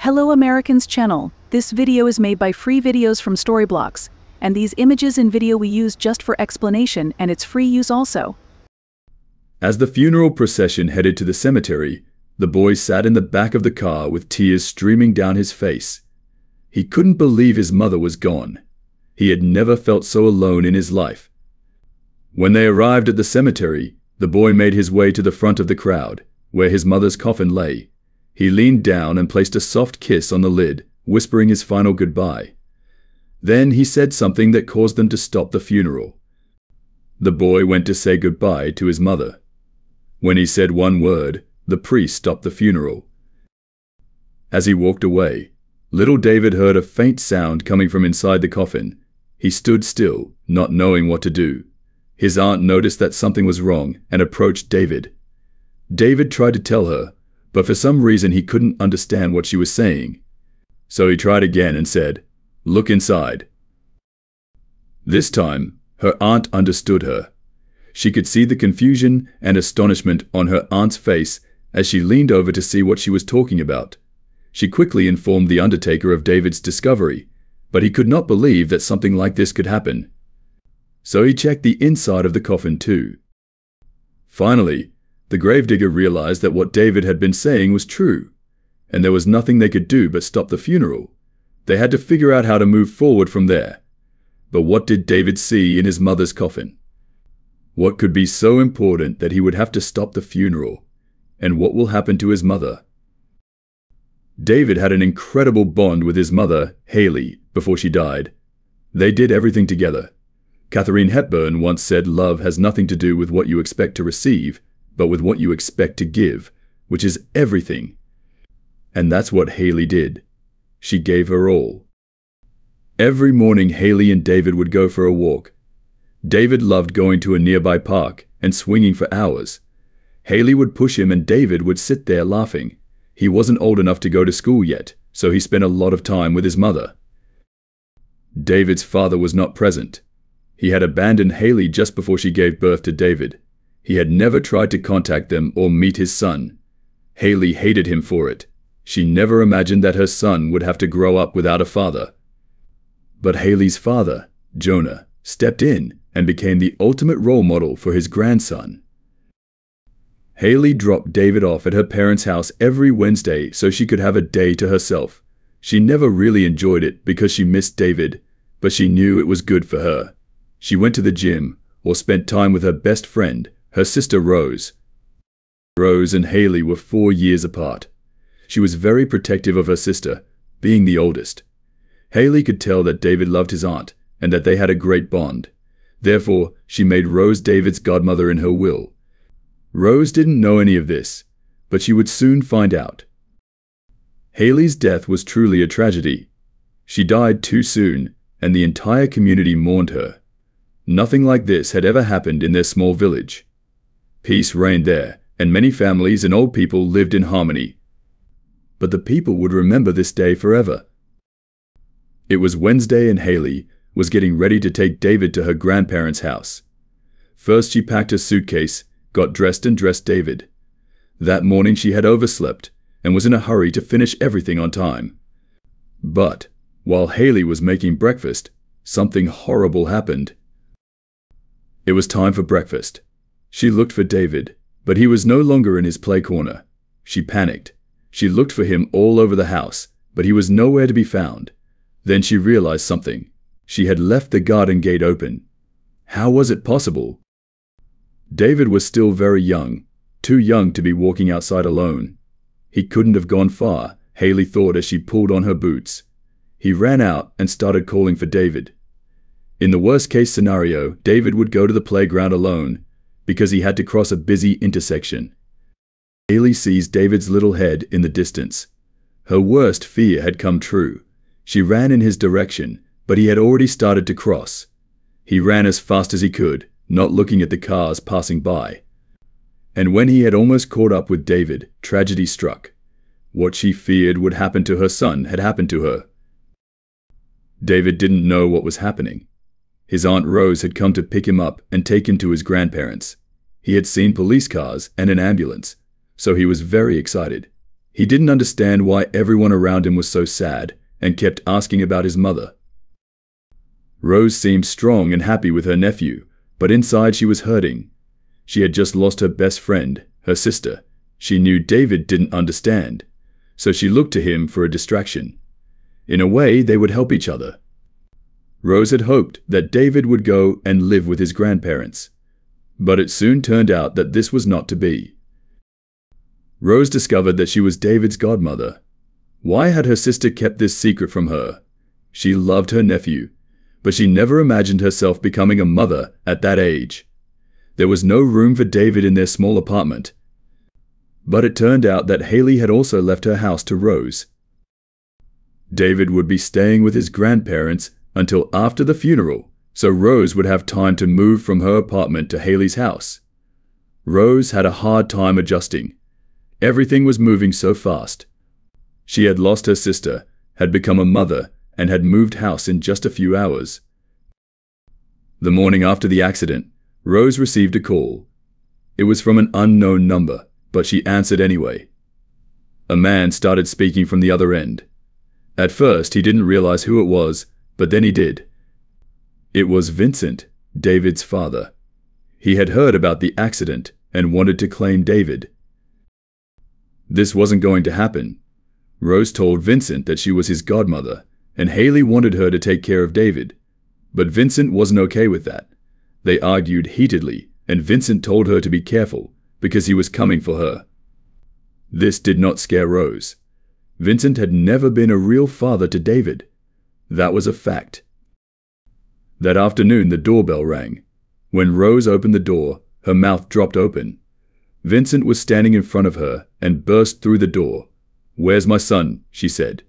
Hello Americans channel. This video is made by free videos from Storyblocks, and these images and video we use just for explanation, and it's free use also. As the funeral procession headed to the cemetery, the boy sat in the back of the car with tears streaming down his face. He couldn't believe his mother was gone. He had never felt so alone in his life. When they arrived at the cemetery, the boy made his way to the front of the crowd, where his mother's coffin lay. He leaned down and placed a soft kiss on the lid, whispering his final goodbye. Then he said something that caused them to stop the funeral. The boy went to say goodbye to his mother. When he said one word, the priest stopped the funeral. As he walked away, little David heard a faint sound coming from inside the coffin. He stood still, not knowing what to do. His aunt noticed that something was wrong and approached David. David tried to tell her, but for some reason he couldn't understand what she was saying. So he tried again and said, "Look inside." This time, her aunt understood her. She could see the confusion and astonishment on her aunt's face as she leaned over to see what she was talking about. She quickly informed the undertaker of David's discovery, but he could not believe that something like this could happen. So he checked the inside of the coffin too. Finally, the gravedigger realized that what David had been saying was true, and there was nothing they could do but stop the funeral. They had to figure out how to move forward from there. But what did David see in his mother's coffin? What could be so important that he would have to stop the funeral? And what will happen to his mother? David had an incredible bond with his mother, Haley, before she died. They did everything together. Katharine Hepburn once said love has nothing to do with what you expect to receive, but with what you expect to give, which is everything. And that's what Haley did. She gave her all. Every morning Haley and David would go for a walk. David loved going to a nearby park and swinging for hours. Haley would push him and David would sit there laughing. He wasn't old enough to go to school yet, so he spent a lot of time with his mother. David's father was not present. He had abandoned Haley just before she gave birth to David. He had never tried to contact them or meet his son. Haley hated him for it. She never imagined that her son would have to grow up without a father. But Haley's father, Jonah, stepped in and became the ultimate role model for his grandson. Haley dropped David off at her parents' house every Wednesday so she could have a day to herself. She never really enjoyed it because she missed David, but she knew it was good for her. She went to the gym or spent time with her best friend, her sister Rose. Rose and Haley were 4 years apart. She was very protective of her sister, being the oldest. Haley could tell that David loved his aunt and that they had a great bond. Therefore, she made Rose David's godmother in her will. Rose didn't know any of this, but she would soon find out. Haley's death was truly a tragedy. She died too soon, and the entire community mourned her. Nothing like this had ever happened in their small village. Peace reigned there, and many families and old people lived in harmony. But the people would remember this day forever. It was Wednesday and Haley was getting ready to take David to her grandparents' house. First she packed her suitcase, got dressed and dressed David. That morning she had overslept and was in a hurry to finish everything on time. But while Haley was making breakfast, something horrible happened. It was time for breakfast. She looked for David, but he was no longer in his play corner. She panicked. She looked for him all over the house, but he was nowhere to be found. Then she realized something. She had left the garden gate open. How was it possible? David was still very young, too young to be walking outside alone. He couldn't have gone far, Haley thought as she pulled on her boots. He ran out and started calling for David. In the worst-case scenario, David would go to the playground alone because he had to cross a busy intersection. Haley sees David's little head in the distance. Her worst fear had come true. She ran in his direction, but he had already started to cross. He ran as fast as he could, not looking at the cars passing by. And when he had almost caught up with David, tragedy struck. What she feared would happen to her son had happened to her. David didn't know what was happening. His Aunt Rose had come to pick him up and take him to his grandparents. He had seen police cars and an ambulance, so he was very excited. He didn't understand why everyone around him was so sad and kept asking about his mother. Rose seemed strong and happy with her nephew, but inside she was hurting. She had just lost her best friend, her sister. She knew David didn't understand, so she looked to him for a distraction. In a way, they would help each other. Rose had hoped that David would go and live with his grandparents, but it soon turned out that this was not to be. Rose discovered that she was David's godmother. Why had her sister kept this secret from her? She loved her nephew, but she never imagined herself becoming a mother at that age. There was no room for David in their small apartment. But it turned out that Haley had also left her house to Rose. David would be staying with his grandparents until after the funeral, so Rose would have time to move from her apartment to Haley's house. Rose had a hard time adjusting. Everything was moving so fast. She had lost her sister, had become a mother, and had moved house in just a few hours. The morning after the accident, Rose received a call. It was from an unknown number, but she answered anyway. A man started speaking from the other end. At first, he didn't realize who it was, but then he did. It was Vincent, David's father. He had heard about the accident and wanted to claim David. This wasn't going to happen. Rose told Vincent that she was his godmother, and Haley wanted her to take care of David. But Vincent wasn't okay with that. They argued heatedly, and Vincent told her to be careful, because he was coming for her. This did not scare Rose. Vincent had never been a real father to David. That was a fact. That afternoon the doorbell rang. When Rose opened the door, her mouth dropped open. Vincent was standing in front of her and burst through the door. "Where's my son?" she said.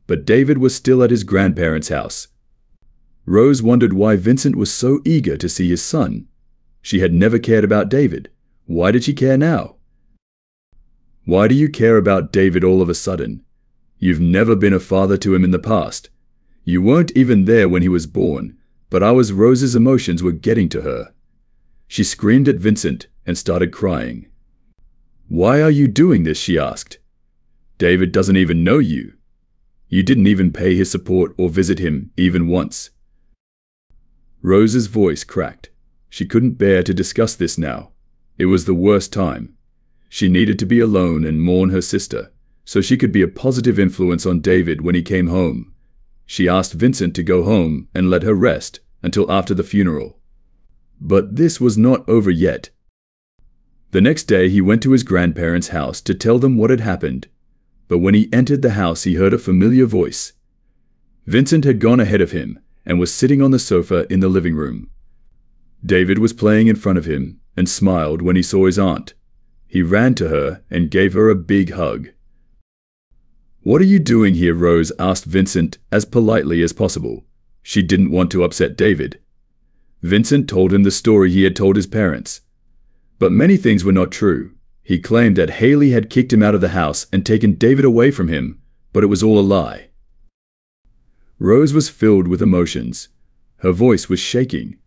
But David was still at his grandparents' house. Rose wondered why Vincent was so eager to see his son. She had never cared about David. Why did she care now? Why do you care about David all of a sudden? You've never been a father to him in the past. You weren't even there when he was born, but Rose's emotions were getting to her. She screamed at Vincent and started crying. "Why are you doing this?" she asked. "David doesn't even know you. You didn't even pay his support or visit him even once." Rose's voice cracked. She couldn't bear to discuss this now. It was the worst time. She needed to be alone and mourn her sister, so she could be a positive influence on David when he came home. She asked Vincent to go home and let her rest until after the funeral. But this was not over yet. The next day he went to his grandparents' house to tell them what had happened. But when he entered the house he heard a familiar voice. Vincent had gone ahead of him and was sitting on the sofa in the living room. David was playing in front of him and smiled when he saw his aunt. He ran to her and gave her a big hug. "What are you doing here?" Rose asked Vincent as politely as possible. She didn't want to upset David. Vincent told him the story he had told his parents. But many things were not true. He claimed that Haley had kicked him out of the house and taken David away from him, but it was all a lie. Rose was filled with emotions. Her voice was shaking.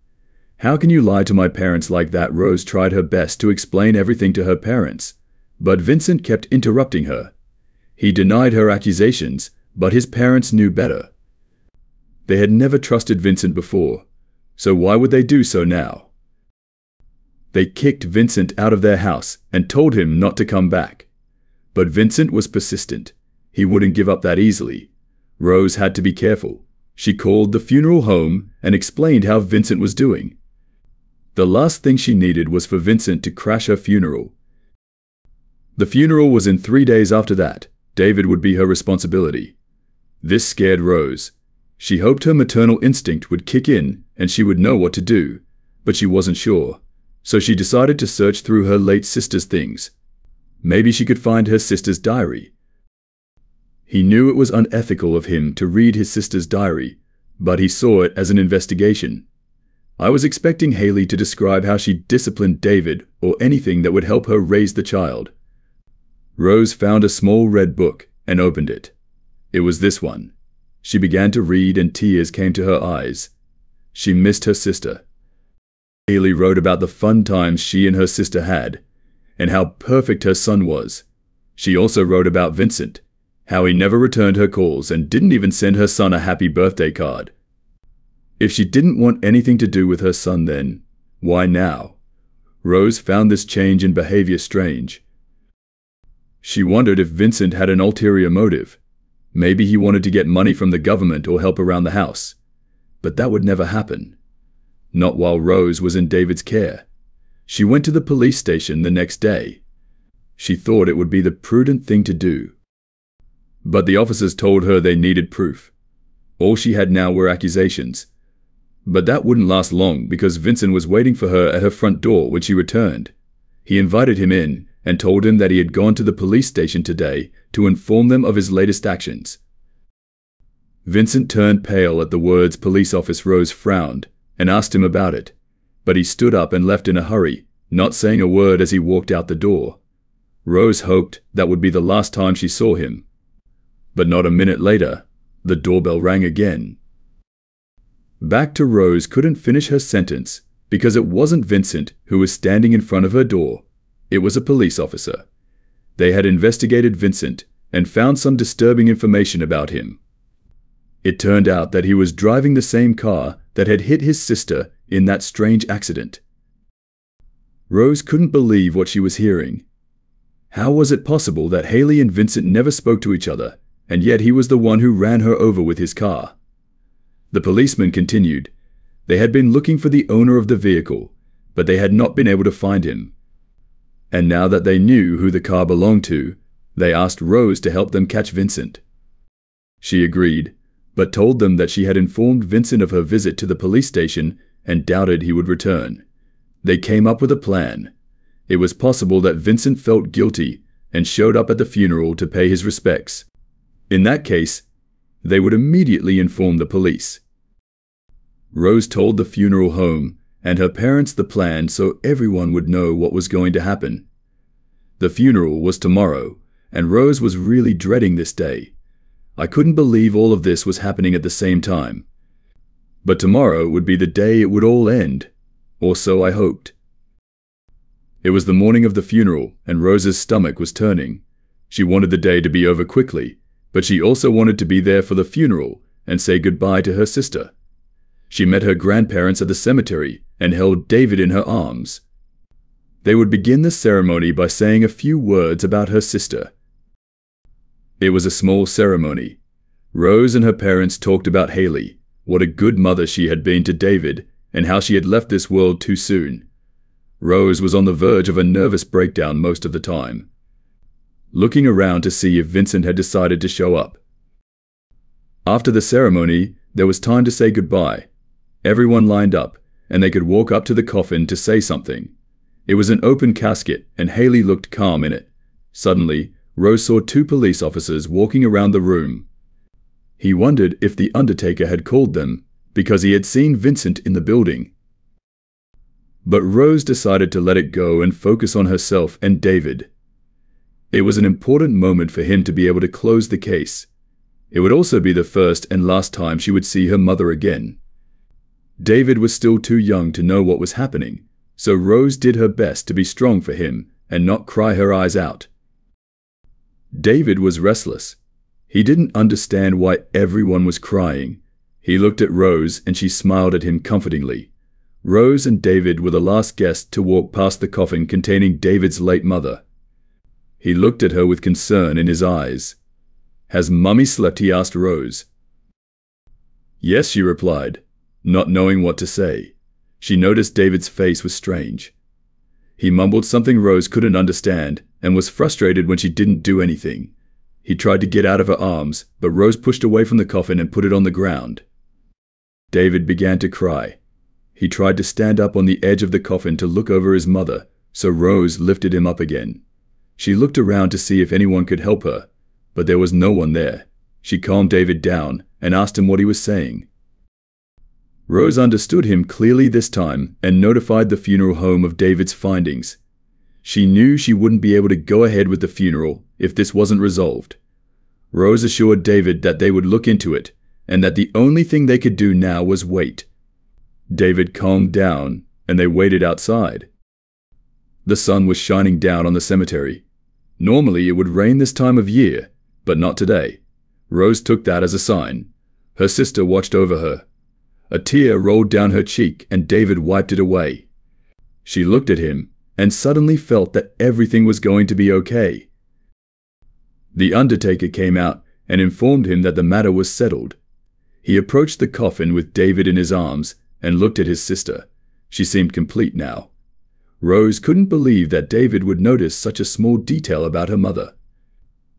"How can you lie to my parents like that?" Rose tried her best to explain everything to her parents, but Vincent kept interrupting her. He denied her accusations, but his parents knew better. They had never trusted Vincent before, so why would they do so now? They kicked Vincent out of their house and told him not to come back. But Vincent was persistent. He wouldn't give up that easily. Rose had to be careful. She called the funeral home and explained how Vincent was doing. The last thing she needed was for Vincent to crash her funeral. The funeral was in 3 days after that. David would be her responsibility. This scared Rose. She hoped her maternal instinct would kick in and she would know what to do, but she wasn't sure. So she decided to search through her late sister's things. Maybe she could find her sister's diary. He knew it was unethical of him to read his sister's diary, but he saw it as an investigation. I was expecting Haley to describe how she disciplined David or anything that would help her raise the child. Rose found a small red book and opened it. It was this one. She began to read and tears came to her eyes. She missed her sister. Haley wrote about the fun times she and her sister had, and how perfect her son was. She also wrote about Vincent, how he never returned her calls and didn't even send her son a happy birthday card. If she didn't want anything to do with her son then, why now? Rose found this change in behavior strange. She wondered if Vincent had an ulterior motive. Maybe he wanted to get money from the government or help around the house. But that would never happen. Not while Rose was in David's care. She went to the police station the next day. She thought it would be the prudent thing to do. But the officers told her they needed proof. All she had now were accusations. But that wouldn't last long because Vincent was waiting for her at her front door when she returned. He invited him in and told him that he had gone to the police station today to inform them of his latest actions. Vincent turned pale at the words police officer. Rose frowned and asked him about it, but he stood up and left in a hurry, not saying a word as he walked out the door. Rose hoped that would be the last time she saw him. But not a minute later, the doorbell rang again. Back to Rose couldn't finish her sentence because it wasn't Vincent who was standing in front of her door. It was a police officer. They had investigated Vincent and found some disturbing information about him. It turned out that he was driving the same car that had hit his sister in that strange accident. Rose couldn't believe what she was hearing. How was it possible that Haley and Vincent never spoke to each other, and yet he was the one who ran her over with his car? The policeman continued. They had been looking for the owner of the vehicle, but they had not been able to find him. And now that they knew who the car belonged to, they asked Rose to help them catch Vincent. She agreed, but told them that she had informed Vincent of her visit to the police station and doubted he would return. They came up with a plan. It was possible that Vincent felt guilty and showed up at the funeral to pay his respects. In that case, they would immediately inform the police. Rose told the funeral home and her parents the plan so everyone would know what was going to happen. The funeral was tomorrow, and Rose was really dreading this day. I couldn't believe all of this was happening at the same time. But tomorrow would be the day it would all end, or so I hoped. It was the morning of the funeral, and Rose's stomach was turning. She wanted the day to be over quickly, but she also wanted to be there for the funeral and say goodbye to her sister. She met her grandparents at the cemetery and held David in her arms. They would begin the ceremony by saying a few words about her sister. It was a small ceremony. Rose and her parents talked about Haley, what a good mother she had been to David, and how she had left this world too soon. Rose was on the verge of a nervous breakdown most of the time, looking around to see if Vincent had decided to show up. After the ceremony, there was time to say goodbye. Everyone lined up, and they could walk up to the coffin to say something. It was an open casket, and Haley looked calm in it. Suddenly, Rose saw two police officers walking around the room. He wondered if the undertaker had called them, because he had seen Vincent in the building. But Rose decided to let it go and focus on herself and David. It was an important moment for him to be able to close the case. It would also be the first and last time she would see her mother again. David was still too young to know what was happening, so Rose did her best to be strong for him and not cry her eyes out. David was restless. He didn't understand why everyone was crying. He looked at Rose and she smiled at him comfortingly. Rose and David were the last guests to walk past the coffin containing David's late mother. He looked at her with concern in his eyes. "Has Mummy slept?" he asked Rose. "Yes," she replied, not knowing what to say. She noticed David's face was strange. He mumbled something Rose couldn't understand and was frustrated when she didn't do anything. He tried to get out of her arms, but Rose pushed away from the coffin and put it on the ground. David began to cry. He tried to stand up on the edge of the coffin to look over his mother, so Rose lifted him up again. She looked around to see if anyone could help her, but there was no one there. She calmed David down and asked him what he was saying. Rose understood him clearly this time and notified the funeral home of David's findings. She knew she wouldn't be able to go ahead with the funeral if this wasn't resolved. Rose assured David that they would look into it and that the only thing they could do now was wait. David calmed down and they waited outside. The sun was shining down on the cemetery. Normally it would rain this time of year, but not today. Rose took that as a sign. Her sister watched over her. A tear rolled down her cheek and David wiped it away. She looked at him and suddenly felt that everything was going to be okay. The undertaker came out and informed him that the matter was settled. He approached the coffin with David in his arms and looked at his sister. She seemed complete now. Rose couldn't believe that David would notice such a small detail about her mother.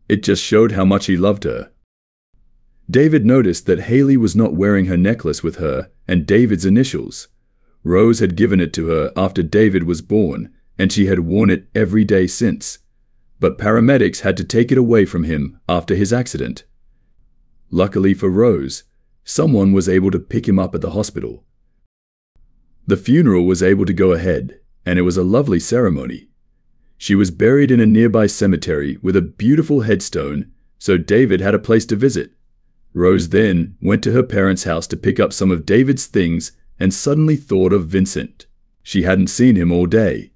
It just showed how much he loved her. David noticed that Haley was not wearing her necklace with her and David's initials. Rose had given it to her after David was born, and she had worn it every day since. But paramedics had to take it away from him after his accident. Luckily for Rose, someone was able to pick him up at the hospital. The funeral was able to go ahead, and it was a lovely ceremony. She was buried in a nearby cemetery with a beautiful headstone, so David had a place to visit. Rose then went to her parents' house to pick up some of David's things and suddenly thought of Vincent. She hadn't seen him all day.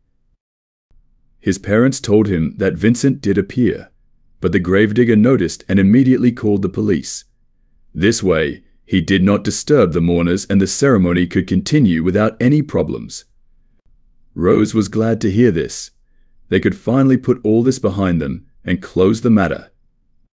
His parents told him that Vincent did appear, but the gravedigger noticed and immediately called the police. This way, he did not disturb the mourners and the ceremony could continue without any problems. Rose was glad to hear this. They could finally put all this behind them and close the matter.